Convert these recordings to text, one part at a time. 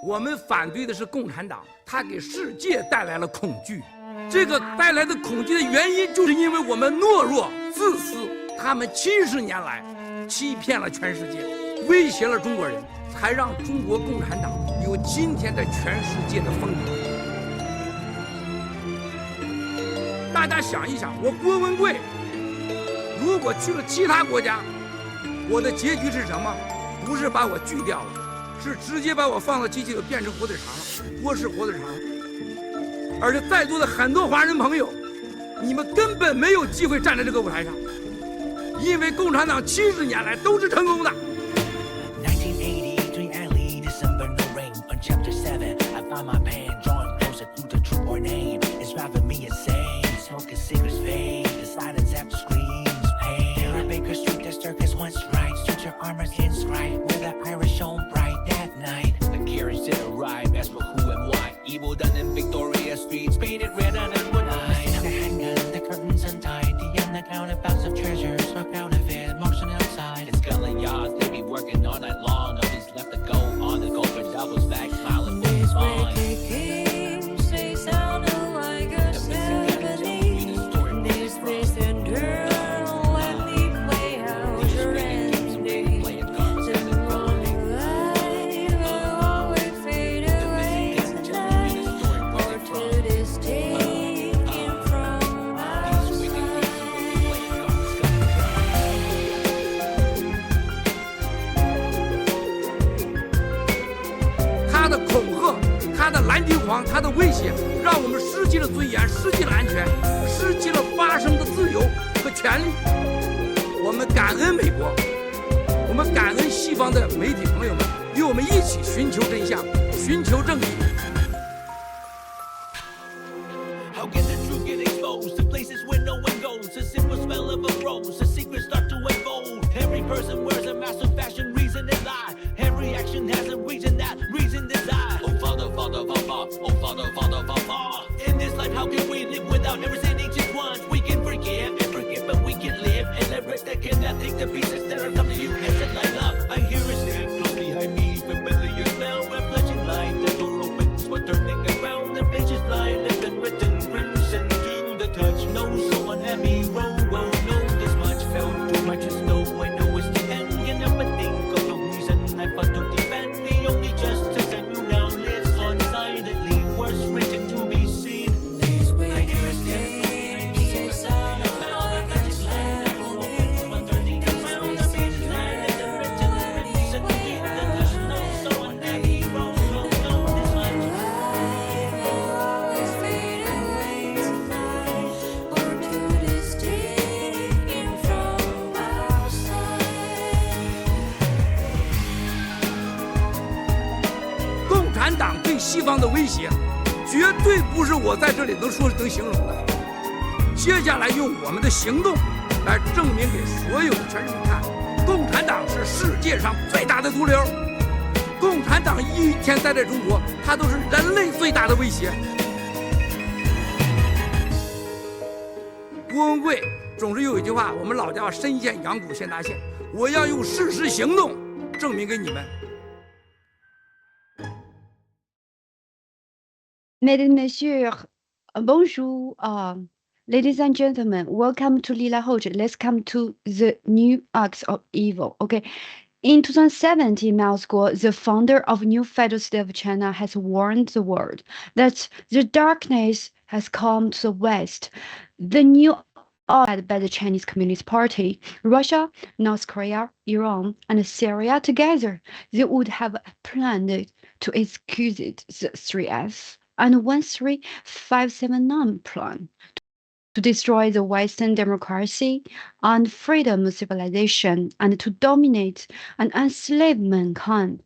我们反对的是共产党，它给世界带来了恐惧。这个带来的恐惧的原因，就是因为我们懦弱、自私。他们70年来欺骗了全世界，威胁了中国人，才让中国共产党有今天在全世界的风格。大家想一想，我郭文贵如果去了其他国家，我的结局是什么？不是把我锯掉了，是直接把我放到机器里变成火腿肠了，波式火腿肠。而且在座的很多华人朋友，你们根本没有机会站在这个舞台上，因为共产党70年来都是成功的。Evil done in Victoria streets, painted red and wood light. The handgun, the curtains untied, the underground box of treasures are counterfeit, motion outside. In Scotland Yard, they be working all night long. Nobody's left to go on the go for doubles back, smiling with his on. These they sounded like a symphony. These face and girl, let me play out your ending.蓝地黄，他的威胁让我们失去了尊严，失去了安全，失去了发声的自由和权利。我们感恩美国，我们感恩西方的媒体朋友们，与我们一起寻求真相，寻求正义。How can the truth get exposed to places where no one goes? The simple smell of a rose, the secrets start to unfold. Every person wears a mask of fashion, reason and lie. Every action has a reason, that reason desire. Oh Father, Father, Father, oh Father, Father, Father. In this life, how can we live without never sinning just once? We can forgive and forget, but we can live and let rest that cannot take the pieces that are coming to you and set light up. I hear a step close behind me, familiar smell, a flashing light. The door opens, we're turning around, the pages blind, and then written crimson to the touch. No, someone had me roll, roll, no, this much felt too much as though I know it's the end. You never think of the reason I fought to defend the only justice that you now lives on silently, worse written to be seen. These way I hear a step, so sound of power, I just let go. I'm turning around, the pages blind, and then written crimson to the touch. No, someone had me roll, roll, no, this much. Always fade away tonight, or to this taken from our side. 共产党对西方的威胁，绝对不是我在这里能形容的。接下来用我们的行动来证明给所有的全人民看，共产党是世界上最大的毒瘤。共产党一天待在中国，它都是人类最大的威胁。郭文贵总是有一句话，我们老叫深陷羊骨先搭线，我要用事实行动证明给你们。Mesdames, Messieurs, bonjour. Ladies and gentlemen, welcome to Lila Rouge. Let's come to the new acts of evil. Okay. In 2017, Mao Zedong, the founder of New Federal State of China, has warned the world that the darkness has come to the West. The new led by the Chinese Communist Party, Russia, North Korea, Iran, and Syria together, they would have planned to execute the 3F and 13579 plan to destroy the Western democracy and freedom of civilization and to dominate and enslave mankind.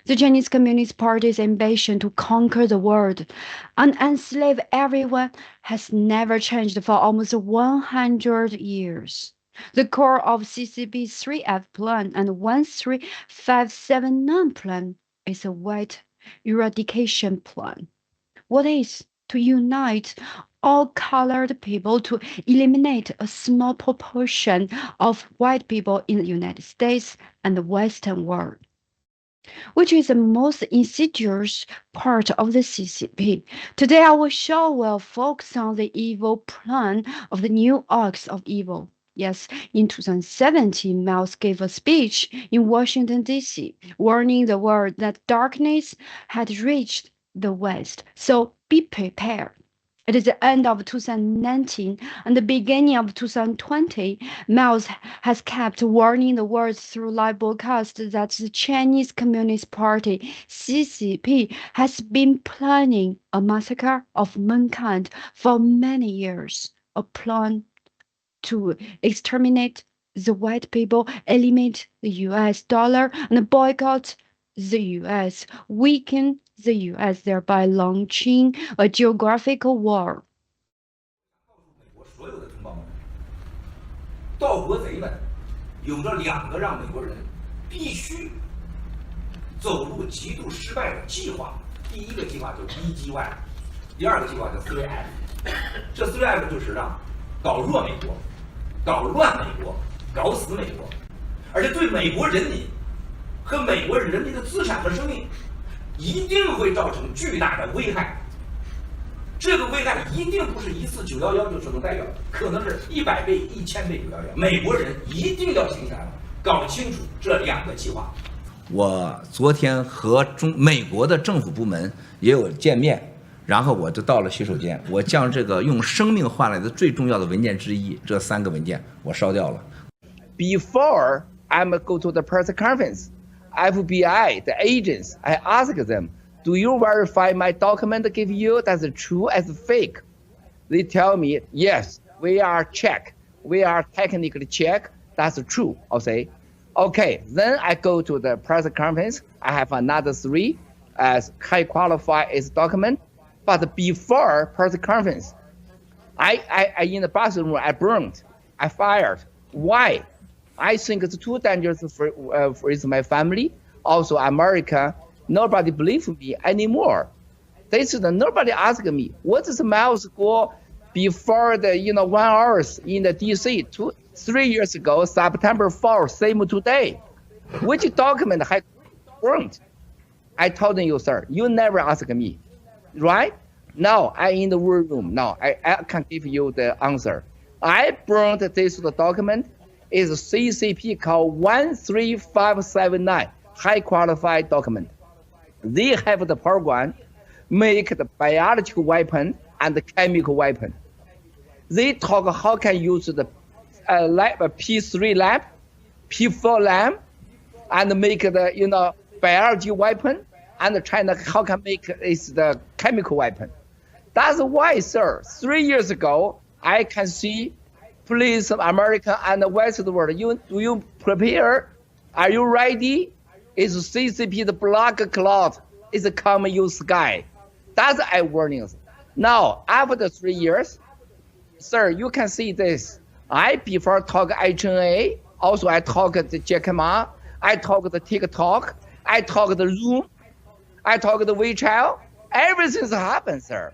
The Chinese Communist Party's ambition to conquer the world and enslave everyone has never changed for almost 100 years. The core of CCP's 3F plan and 13579 plan is a white eradication plan. What is to unite all colored people to eliminate a small proportion of white people in the United States and the Western world. which is the most insidious part of the CCP. Today, our show will focus on the evil plan of the new arcs of evil. Yes, in 2017, Miles gave a speech in Washington, D.C., warning the world that darkness had reached the West. So be prepared. It is the end of 2019 and the beginning of 2020. Miles has kept warning the world through live broadcasts that the Chinese Communist Party (CCP) has been planning a massacre of mankind for many years, a plan to exterminate the white people, eliminate the US dollar, and boycott the US, weaken the US, thereby launching a geographical war. 我所有的同胞们，盗国贼们有着两个让美国人必须走入极度失败的计划。第一个计划就是1G1，第二个计划叫 3F。这 3F 就是让搞弱美国、搞乱美国、搞死美国，而且对美国人民和美国人民的资产和生命一定会造成巨大的危害。这个危害一定不是一次911就能代表，可能是100倍、1000倍911。美国人一定要停下来，搞清楚这两个计划。我昨天和美国的政府部门也有见面，然后我就到了洗手间，我将这个用生命换来的最重要的文件之一，这3个文件我烧掉了。Before I'm go to the press conference, FBI, the agents, I ask them, do you verify my document give you that's true as fake? They tell me, yes, we are check. We are technically check. That's true. I'll say, okay. Then I go to the press conference. I have another 3 as high qualified as document. But before press conference, I in the bathroom, I burned. I fired. Why? I think it's too dangerous for my family. Also, America. Nobody believes me anymore. They said nobody asked me what is Miles Guo before the 1 hours in the DC 3 years ago, September 4th, same today. Which document I burned? I told you, sir, you never asked me, right? Now I in the war room. Now I can give you the answer. I burned this document. Is CCP called 13579 high qualified document. They have the program, make the biological weapon and the chemical weapon. They talk how can use the P3 lab, P4 lab, and make the biology weapon, and China how can make is the chemical weapon. That's why, sir, 3 years ago, I can see please America and the West of the world, do you prepare? Are you ready? Is CCP the black cloud is coming your sky? That's a warning. Now, after 3 years, sir, you can see this. I before talk HNA, also I talk the Jack Ma, I talk the TikTok, I talk the Zoom, I talk the WeChat. Everything's happened, sir.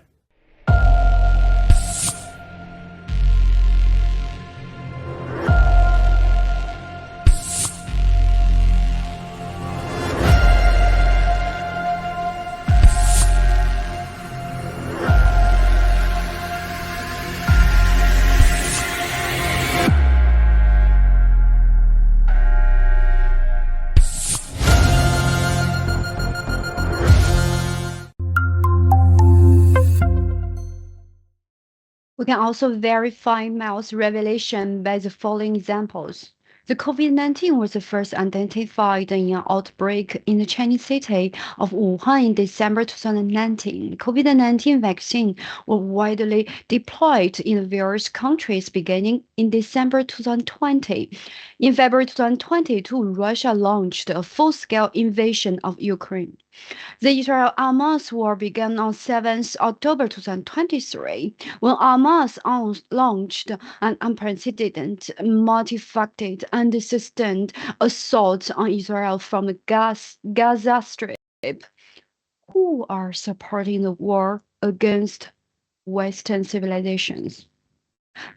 We can also verify Miles' revelation by the following examples. The COVID-19 was first identified in an outbreak in the Chinese city of Wuhan in December 2019. COVID-19 vaccine were widely deployed in various countries beginning in December 2020. In February 2022, Russia launched a full-scale invasion of Ukraine. The Israel-Hamas war began on 7th October 2023, when Hamas launched an unprecedented, multifaceted, and sustained assault on Israel from the Gaza Strip. Who are supporting the war against Western civilizations?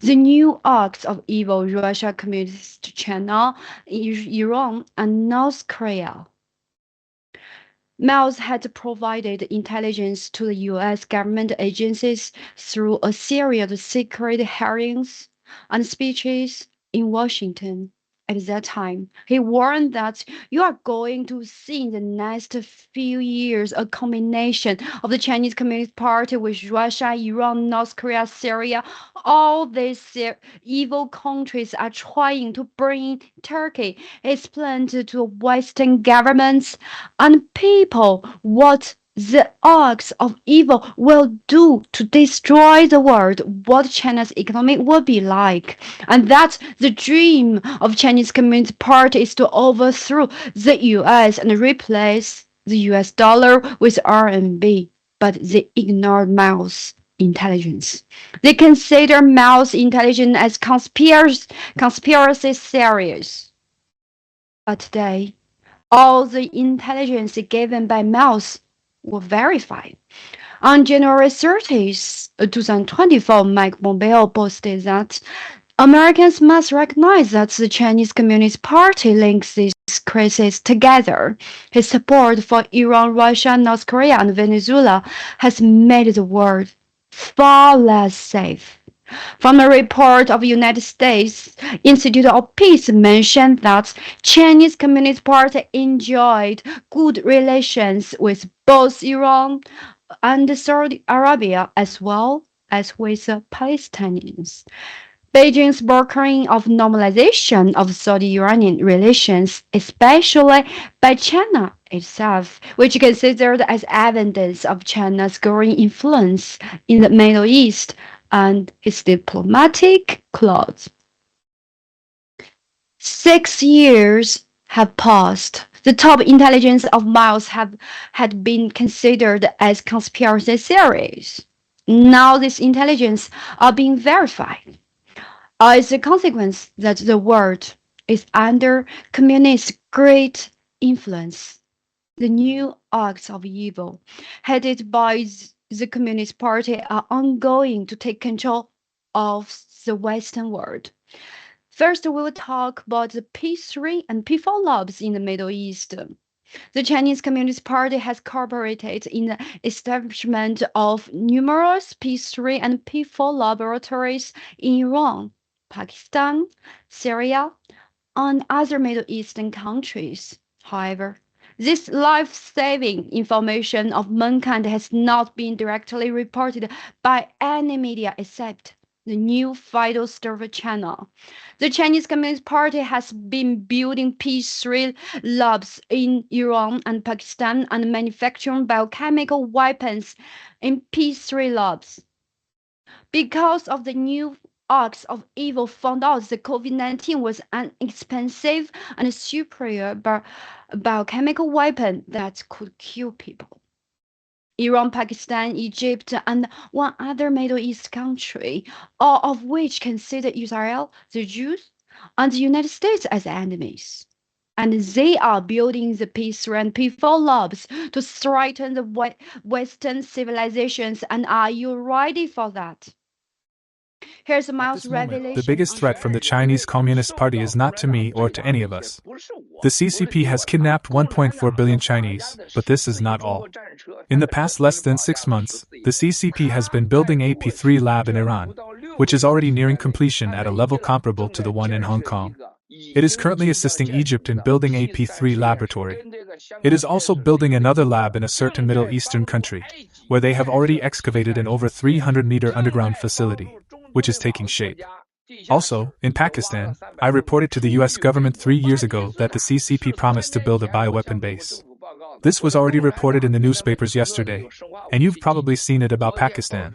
The new acts of evil, Russia, Communist China, Iran, and North Korea. Miles had provided intelligence to the U.S. government agencies through a series of secret hearings and speeches in Washington. At that time, he warned that you are going to see in the next few years a combination of the Chinese Communist Party with Russia, Iran, North Korea, Syria. All these evil countries are trying to bring Turkey, explained to Western governments and people what the acts of evil will do to destroy the world, what China's economy will be like, and that the dream of Chinese Communist Party is to overthrow the US and replace the US dollar with RMB. But they ignored Mao's intelligence. They consider Mao's intelligence as conspiracy theories. But today, all the intelligence given by Miles were verified. On January 30th, 2024, Mike Pompeo posted that Americans must recognize that the Chinese Communist Party links these crises together. His support for Iran, Russia, North Korea, and Venezuela has made the world far less safe. From a report of the United States Institute of Peace mentioned that Chinese Communist Party enjoyed good relations with both Iran and Saudi Arabia as well as with the Palestinians. Beijing's brokering of normalization of Saudi-Iranian relations, especially by China itself, which considered as evidence of China's growing influence in the Middle East and its diplomatic clause. 6 years have passed. The top intelligence of Miles had been considered as conspiracy theories. Now this intelligence are being verified. As a consequence that the world is under communist great influence. The new acts of evil headed by the Communist Party are ongoing to take control of the Western world. First, we will talk about the P3 and P4 labs in the Middle East. The Chinese Communist Party has cooperated in the establishment of numerous P3 and P4 laboratories in Iran, Pakistan, Syria, and other Middle Eastern countries. However, this life-saving information of mankind has not been directly reported by any media except the new Fido Server channel. The Chinese Communist Party has been building P3 labs in Iran and Pakistan and manufacturing biochemical weapons in P3 labs. Because of the new acts of evil, found out that COVID-19 was an expensive and superior biochemical weapon that could kill people. Iran, Pakistan, Egypt, and one other Middle East country, all of which consider Israel, the Jews, and the United States as enemies. And they are building the P3 and P4 labs to threaten the Western civilizations. And are you ready for that? Here's Miles' revelation. The biggest threat from the Chinese Communist Party is not to me or to any of us. The CCP has kidnapped 1.4 billion Chinese, but this is not all. In the past less than 6 months, the CCP has been building a P3 lab in Iran, which is already nearing completion at a level comparable to the one in Hong Kong. It is currently assisting Egypt in building a P3 laboratory. It is also building another lab in a certain Middle Eastern country, where they have already excavated an over 300-meter underground facility, which is taking shape. Also, in Pakistan, I reported to the US government 3 years ago that the CCP promised to build a bioweapon base. This was already reported in the newspapers yesterday, and you've probably seen it about Pakistan.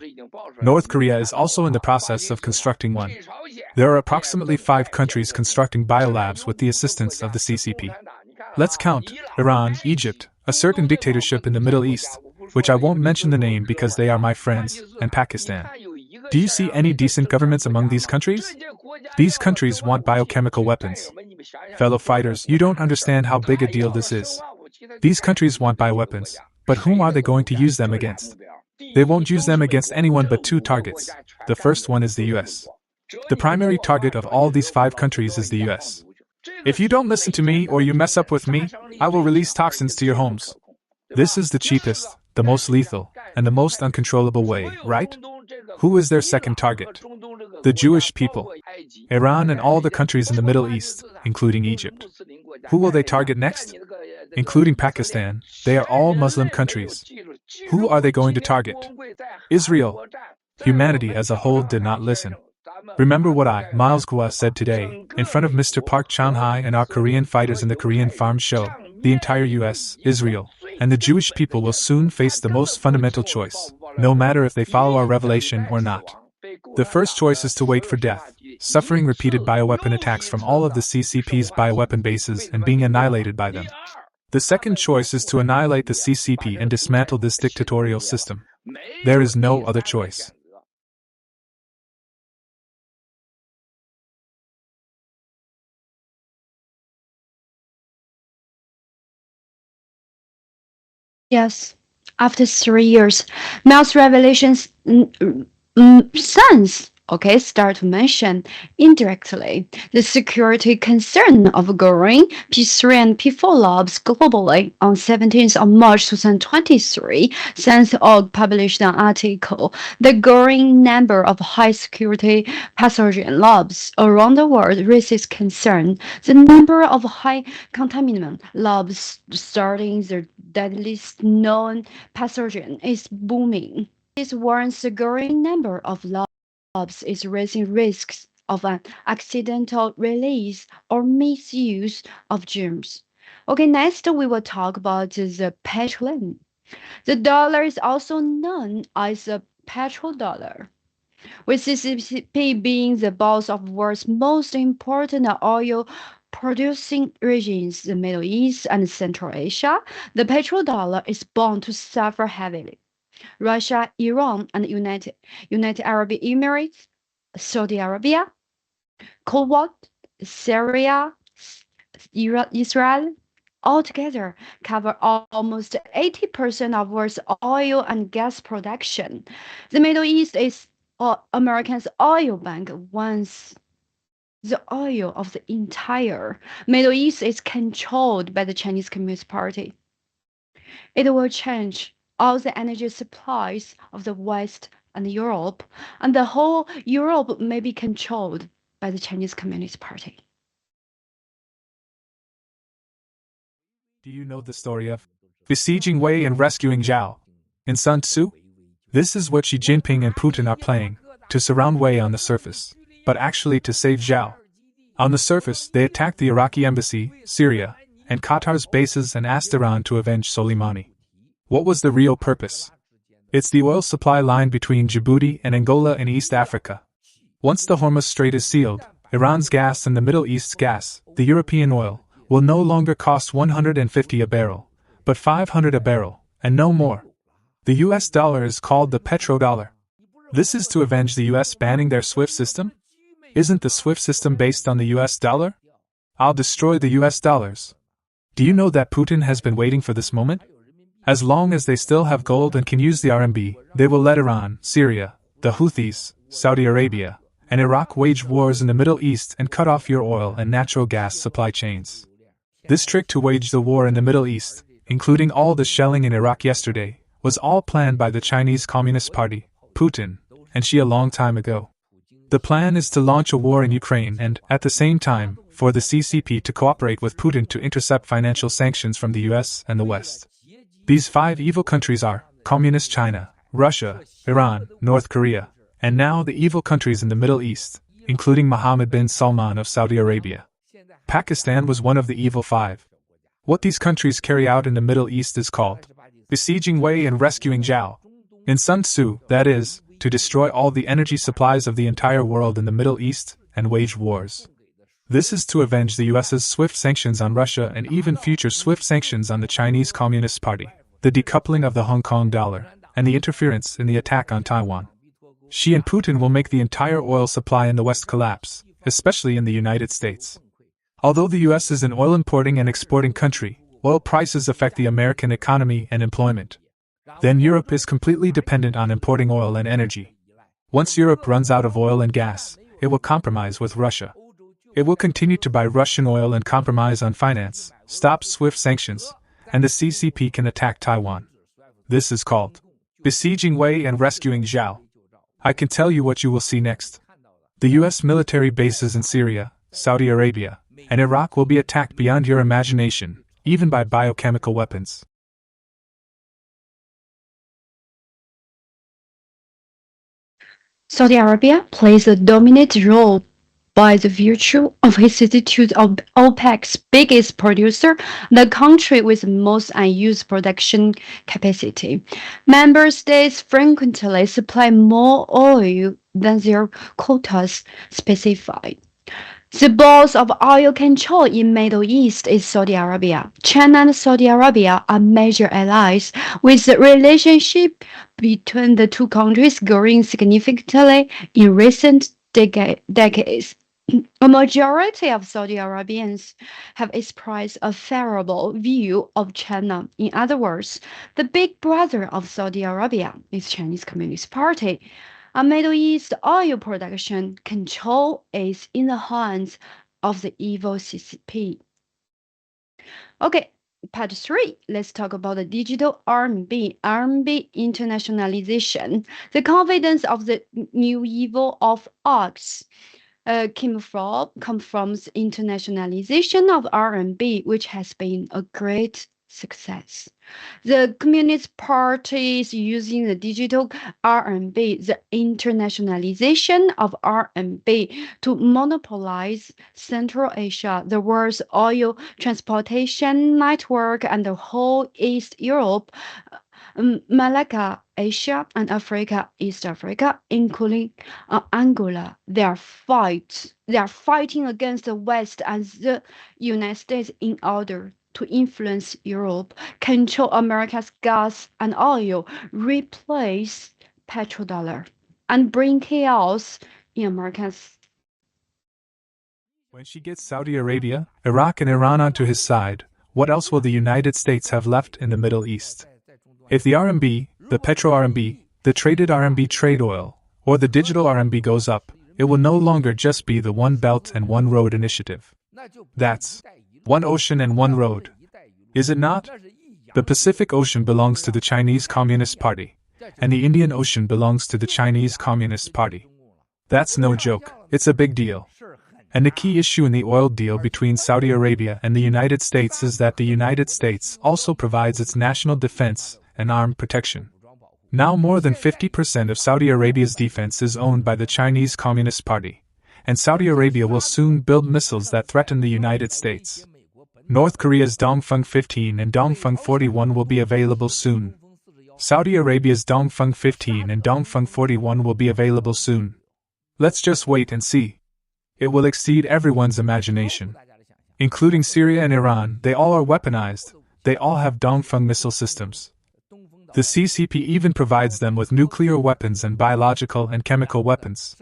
North Korea is also in the process of constructing one. There are approximately 5 countries constructing biolabs with the assistance of the CCP. Let's count: Iran, Egypt, a certain dictatorship in the Middle East, which I won't mention the name because they are my friends, and Pakistan. Do you see any decent governments among these countries? These countries want biochemical weapons. Fellow fighters, you don't understand how big a deal this is. These countries want bioweapons, but whom are they going to use them against? They won't use them against anyone but 2 targets. The first one is the US. The primary target of all these 5 countries is the US. If you don't listen to me or you mess up with me, I will release toxins to your homes. This is the cheapest, the most lethal, and the most uncontrollable way, right? Who is their second target? The Jewish people. Iran and all the countries in the Middle East, including Egypt. Who will they target next? Including Pakistan, they are all Muslim countries. Who are they going to target? Israel. Humanity as a whole did not listen. Remember what I, Miles Gua, said today, in front of Mr. Park Chung-hye and our Korean fighters in the Korean Farm Show. The entire US, Israel, and the Jewish people will soon face the most fundamental choice, no matter if they follow our revelation or not. The first choice is to wait for death, suffering repeated bioweapon attacks from all of the CCP's bioweapon bases and being annihilated by them. The second choice is to annihilate the CCP and dismantle this dictatorial system. There is no other choice. Yes, after 3 years, Mao's revelations sons, start to mention indirectly the security concern of growing P3 and P4 labs globally. On 17th of March 2023, Science.org published an article. The growing number of high-security pathogen labs around the world raises concern. The number of high-contaminant labs starting the deadliest known pathogen is booming. This warrants the growing number of labs is raising risks of an accidental release or misuse of germs. Okay, next we will talk about the petroleum. The dollar is also known as the petrodollar, with CCP being the boss of the world's most important oil producing regions, the Middle East and Central Asia. The petrodollar is bound to suffer heavily. Russia, Iran, and United Arab Emirates, Saudi Arabia, Kuwait, Syria, Israel, altogether cover almost 80% of world's oil and gas production. The Middle East is America's oil bank. Once the oil of the entire Middle East is controlled by the Chinese Communist Party, it will change all the energy supplies of the West and Europe, and the whole Europe may be controlled by the Chinese Communist Party. Do you know the story of besieging Wei and rescuing Zhao? In Sun Tzu? This is what Xi Jinping and Putin are playing, to surround Wei on the surface, but actually to save Zhao. On the surface, they attacked the Iraqi embassy, Syria, and Qatar's bases and asked Iran to avenge Soleimani. What was the real purpose? It's the oil supply line between Djibouti and Angola in East Africa. Once the Hormuz Strait is sealed, Iran's gas and the Middle East's gas, the European oil, will no longer cost $150 a barrel, but $500 a barrel, and no more. The US dollar is called the petrodollar. This is to avenge the US banning their SWIFT system? Isn't the SWIFT system based on the US dollar? I'll destroy the US dollars. Do you know that Putin has been waiting for this moment? As long as they still have gold and can use the RMB, they will let Iran, Syria, the Houthis, Saudi Arabia, and Iraq wage wars in the Middle East and cut off your oil and natural gas supply chains. This trick to wage the war in the Middle East, including all the shelling in Iraq yesterday, was all planned by the Chinese Communist Party, Putin, and Xi a long time ago. The plan is to launch a war in Ukraine and, at the same time, for the CCP to cooperate with Putin to intercept financial sanctions from the US and the West. These 5 evil countries are Communist China, Russia, Iran, North Korea, and now the evil countries in the Middle East, including Mohammed bin Salman of Saudi Arabia. Pakistan was one of the evil 5. What these countries carry out in the Middle East is called besieging Wei and rescuing Zhao. In Sun Tzu, that is, to destroy all the energy supplies of the entire world in the Middle East and wage wars. This is to avenge the US's SWIFT sanctions on Russia and even future SWIFT sanctions on the Chinese Communist Party, the decoupling of the Hong Kong dollar, and the interference in the attack on Taiwan. Xi and Putin will make the entire oil supply in the West collapse, especially in the United States. Although the US is an oil importing and exporting country, oil prices affect the American economy and employment. Then Europe is completely dependent on importing oil and energy. Once Europe runs out of oil and gas, it will compromise with Russia. It will continue to buy Russian oil and compromise on finance, stop SWIFT sanctions, and the CCP can attack Taiwan. This is called besieging Wei and rescuing Zhao. I can tell you what you will see next. The US military bases in Syria, Saudi Arabia, and Iraq will be attacked beyond your imagination, even by biochemical weapons. Saudi Arabia plays a dominant role by the virtue of its attitude of OPEC's biggest producer, the country with the most unused production capacity. Member states frequently supply more oil than their quotas specify. The boss of oil control in Middle East is Saudi Arabia. China and Saudi Arabia are major allies, with the relationship between the two countries growing significantly in recent decades. A majority of Saudi Arabians have expressed a favorable view of China. In other words, the big brother of Saudi Arabia is Chinese Communist Party. Middle East oil production control is in the hands of the evil CCP. Okay, part 3. Let's talk about the digital RMB, RMB internationalization. The confidence of the new evil of ox come from the internationalization of RMB, which has been a great success. The Communist Party is using the digital RMB, the internationalization of RMB, to monopolize Central Asia, the world's oil transportation network, and the whole East Europe, Malacca, Asia, and Africa, East Africa, including Angola. They are fighting against the West and the United States in order to influence Europe, control America's gas and oil, replace petrodollar, and bring chaos in America's. When she gets Saudi Arabia, Iraq, and Iran onto his side, what else will the United States have left in the Middle East? If the RMB, the petro RMB, the traded RMB trade oil, or the digital RMB goes up, it will no longer just be the One Belt and One Road initiative. That's one ocean and one road. Is it not? The Pacific Ocean belongs to the Chinese Communist Party, and the Indian Ocean belongs to the Chinese Communist Party. That's no joke, it's a big deal. And the key issue in the oil deal between Saudi Arabia and the United States is that the United States also provides its national defense and armed protection. Now more than 50% of Saudi Arabia's defense is owned by the Chinese Communist Party, and Saudi Arabia will soon build missiles that threaten the United States. North Korea's Dongfeng 15 and Dongfeng 41 will be available soon. Saudi Arabia's Dongfeng 15 and Dongfeng 41 will be available soon. Let's just wait and see. It will exceed everyone's imagination. Including Syria and Iran, they all are weaponized. They all have Dongfeng missile systems. The CCP even provides them with nuclear weapons and biological and chemical weapons.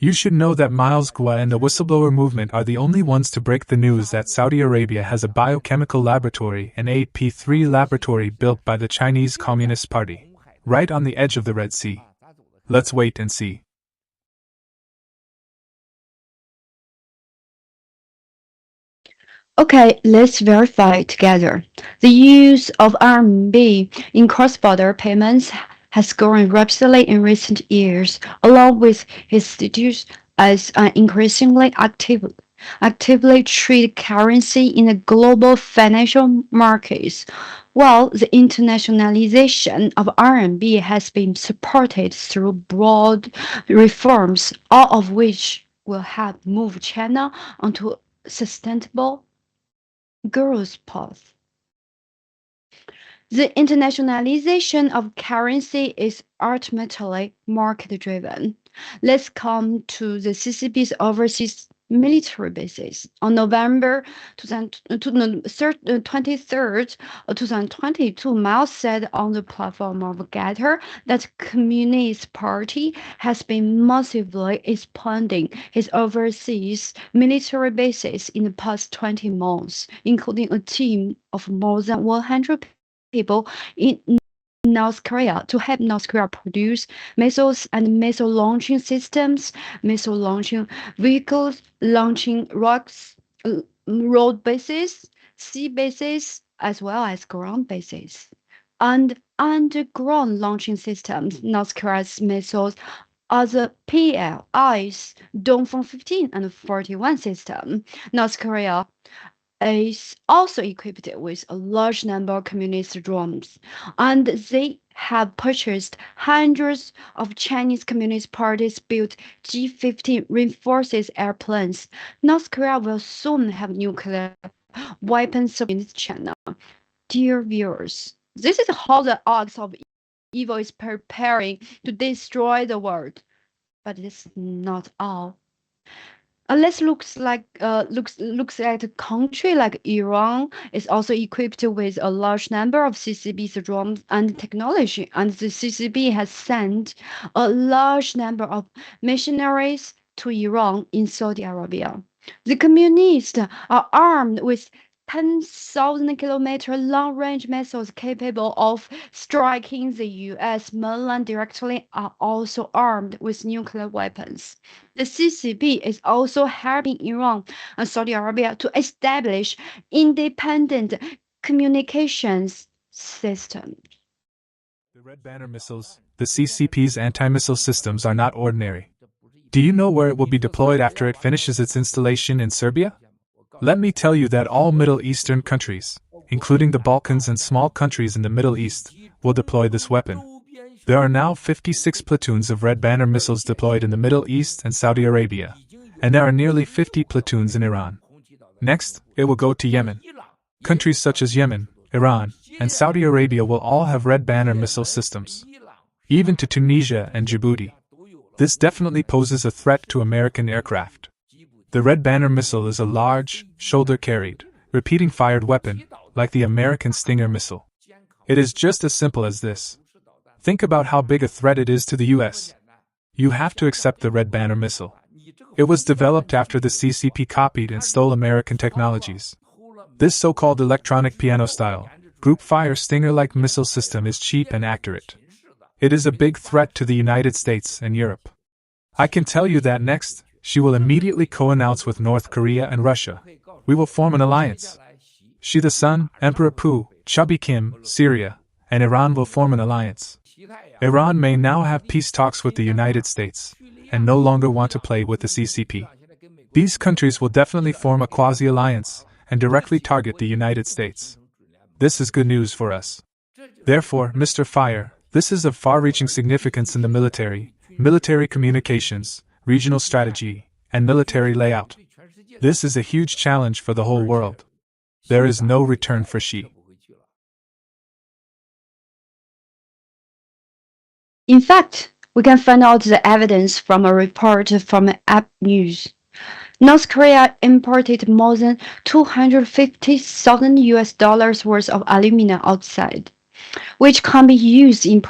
You should know that Miles Guo and the whistleblower movement are the only ones to break the news that Saudi Arabia has a biochemical laboratory, an EP5 laboratory built by the Chinese Communist Party, right on the edge of the Red Sea. Let's wait and see. Okay, let's verify together. The use of RMB in cross-border payments has grown rapidly in recent years, along with its status as an increasingly actively traded currency in the global financial markets. While the internationalization of RMB has been supported through broad reforms, all of which will help move China onto a sustainable growth path. The internationalization of currency is ultimately market-driven. Let's come to the CCP's overseas military bases. On November 23rd, 2022, Mao said on the platform of GETTR that Communist Party has been massively expanding its overseas military bases in the past 20 months, including a team of more than 100 people in North Korea to help North Korea produce missiles and missile launching systems, missile launching vehicles, launching rocks, road bases, sea bases, as well as ground bases. And underground launching systems, North Korea's missiles are the PLI's Dongfeng 15 and 41 system. North Korea is also equipped with a large number of communist drones, and they have purchased hundreds of Chinese Communist Party's built G-15 reinforced airplanes. North Korea will soon have nuclear weapons against China. Dear viewers, this is how the ox of evil is preparing to destroy the world. But it's not all. Let's looks at a country like Iran is also equipped with a large number of CCB drones and technology, and the CCB has sent a large number of missionaries to Iran in Saudi Arabia. The communists are armed with 10,000-kilometer long-range missiles capable of striking the U.S. mainland directly, are also armed with nuclear weapons. The CCP is also helping Iran and Saudi Arabia to establish independent communications systems. The Red Banner missiles, the CCP's anti-missile systems, are not ordinary. Do you know where it will be deployed after it finishes its installation in Serbia? Let me tell you that all Middle Eastern countries, including the Balkans and small countries in the Middle East, will deploy this weapon. There are now 56 platoons of Red Banner missiles deployed in the Middle East and Saudi Arabia, and there are nearly 50 platoons in Iran. Next, it will go to Yemen. Countries such as Yemen, Iran, and Saudi Arabia will all have Red Banner missile systems. Even to Tunisia and Djibouti. This definitely poses a threat to American aircraft. The Red Banner missile is a large, shoulder-carried, repeating-fired weapon, like the American Stinger missile. It is just as simple as this. Think about how big a threat it is to the US. You have to accept the Red Banner missile. It was developed after the CCP copied and stole American technologies. This so-called electronic piano-style, group-fire Stinger-like missile system is cheap and accurate. It is a big threat to the United States and Europe. I can tell you that next, she will immediately co-announce with North Korea and Russia. We will form an alliance. She the Sun, Emperor Pu, Chubby Kim, Syria, and Iran will form an alliance. Iran may now have peace talks with the United States, and no longer want to play with the CCP. These countries will definitely form a quasi-alliance, and directly target the United States. This is good news for us. Therefore, Mr. Fire, this is of far-reaching significance in the military communications, regional strategy, and military layout. This is a huge challenge for the whole world. There is no return for Xi. In fact, we can find out the evidence from a report from App News. North Korea imported more than 250,000 US dollars worth of aluminum oxide, which can be used in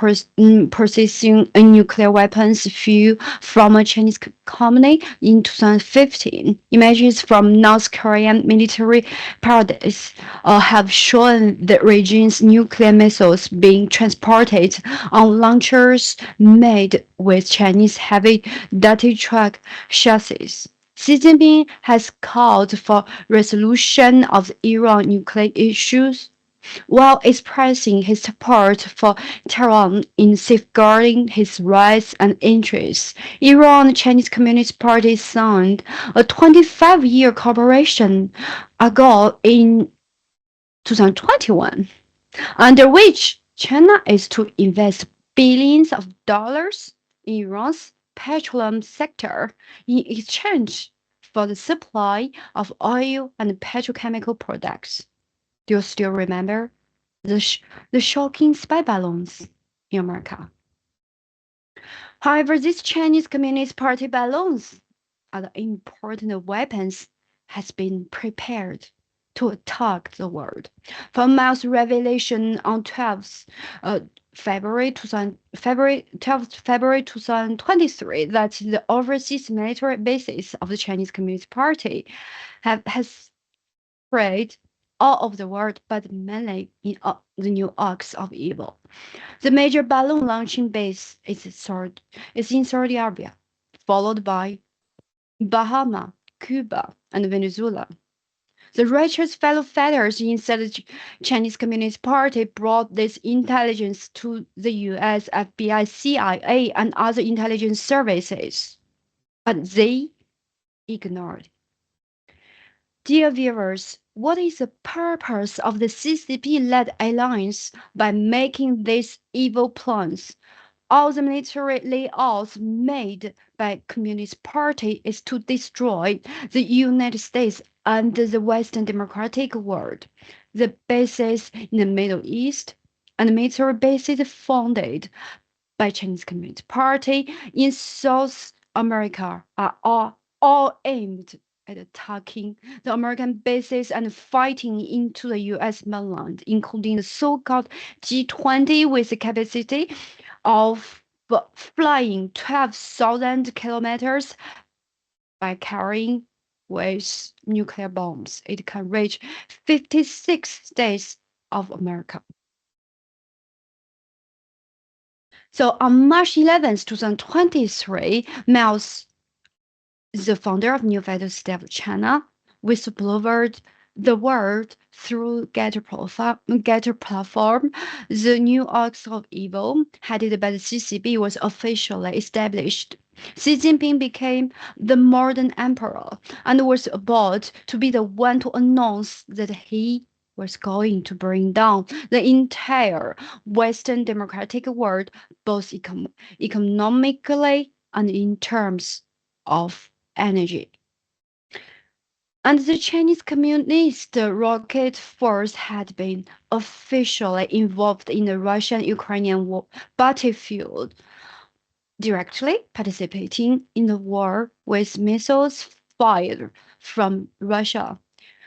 processing nuclear weapons fuel from a Chinese company in 2015. Images from North Korean military parades have shown the regime's nuclear missiles being transported on launchers made with Chinese heavy-duty truck chassis. Xi Jinping has called for resolution of Iran nuclear issues, while expressing his support for Tehran in safeguarding his rights and interests. Iran and the Chinese Communist Party signed a 25-year cooperation agreement in 2021, under which China is to invest billions of dollars in Iran's petroleum sector in exchange for the supply of oil and petrochemical products. Do you still remember the shocking spy balloons in America? However, these Chinese Communist Party balloons are the important weapons has been prepared to attack the world. From Mao's revelation on 12th February 2023 that the overseas military bases of the Chinese Communist Party has spread all over the world, but mainly in the new ox of evil. The major balloon launching base is in Saudi Arabia, followed by Bahamas, Cuba, and Venezuela. The righteous fellow fighters inside the Chinese Communist Party brought this intelligence to the US FBI, CIA, and other intelligence services, but they ignored. Dear viewers, what is the purpose of the CCP-led alliance by making these evil plans? All the military layoffs made by Communist Party is to destroy the United States and the Western democratic world. The bases in the Middle East and military bases funded by Chinese Communist Party in South America are all aimed at attacking the American bases and fighting into the US mainland, including the so-called G20 with the capacity of flying 12,000 kilometers by carrying with nuclear bombs. It can reach 56 states of America. So on March 11th, 2023, Miles, the founder of New Federal State of China, whistleblowered the world through GETTR platform. The new Ox of Evil, headed by the CCP, was officially established. Xi Jinping became the modern emperor and was about to be the one to announce that he was going to bring down the entire Western democratic world, both economically and in terms of energy. And the Chinese Communist rocket force had been officially involved in the Russian-Ukrainian war battlefield, directly participating in the war with missiles fired from Russia,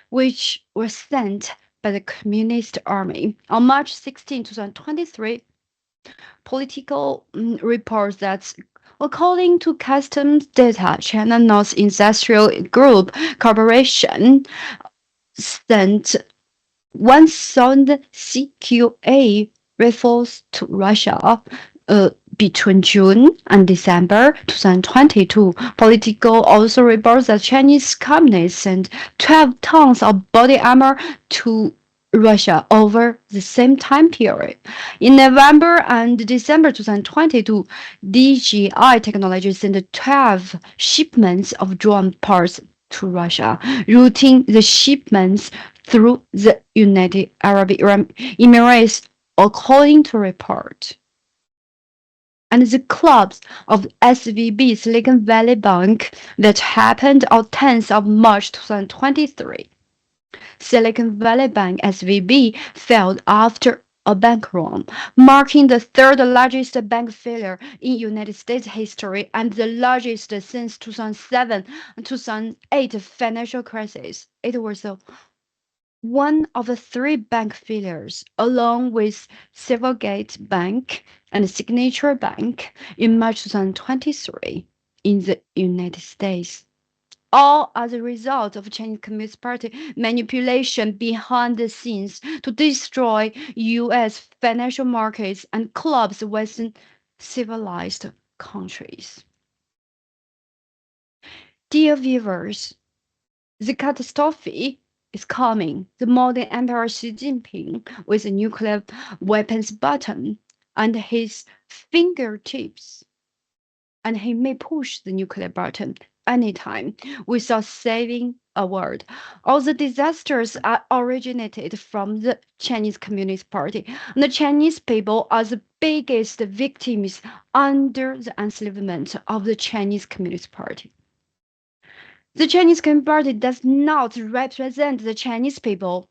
which were sent by the Communist Army. On March 16, 2023, political reports that according to customs data, China North Industrial Group Corporation sent 1,000 CQA rifles to Russia between June and December 2022. Political also reports that Chinese companies sent 12 tons of body armor to Russia over the same time period. In November and December 2022, DJI Technology sent 12 shipments of drone parts to Russia, routing the shipments through the United Arab Emirates, according to report. And the collapse of SVB Silicon Valley Bank that happened on 10th of March 2023. Silicon Valley Bank (SVB) failed after a bank run, marking the third largest bank failure in United States history and the largest since 2007 and 2008 financial crisis. It was one of the three bank failures, along with Silvergate Bank and Signature Bank, in March 2023 in the United States. All as a result of Chinese Communist Party manipulation behind the scenes to destroy U.S. financial markets and collapse Western civilized countries. Dear viewers, the catastrophe is coming. The modern Emperor Xi Jinping, with a nuclear weapons button and his fingertips, and he may push the nuclear button anytime without saving a word. All the disasters are originated from the Chinese Communist Party, and the Chinese people are the biggest victims under the enslavement of the Chinese Communist Party. The Chinese Communist Party does not represent the Chinese people.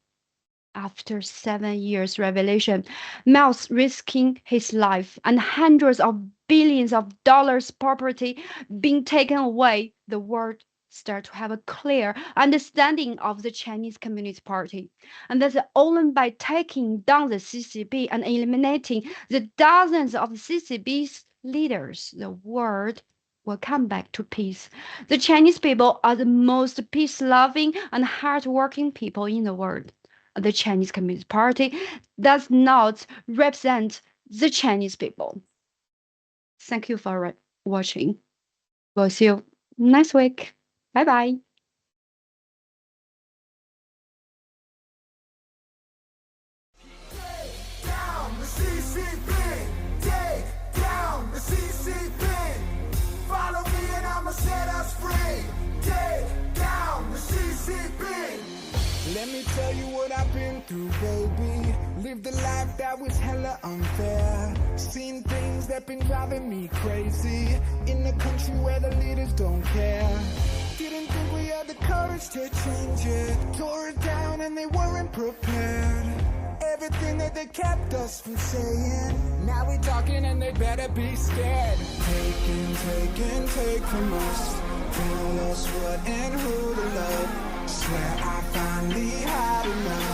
After 7 years revelation, Miles risking his life and hundreds of billions of dollars property being taken away, the world start to have a clear understanding of the Chinese Communist Party. And that's only by taking down the CCP and eliminating the dozens of CCP's leaders, the world will come back to peace. The Chinese people are the most peace-loving and hard-working people in the world. The Chinese Communist Party does not represent the Chinese people. Thank you for watching. We'll see you next week. Bye bye. me tell you what I've been through, baby. Lived a life that was hella unfair. Seen things that been driving me crazy. In a country where the leaders don't care. Didn't think we had the courage to change it. Tore it down and they weren't prepared. Everything that they kept us from saying. Now we're talking and they better be scared. Take from us. Tell us what and who to love. Swear I finally had enough.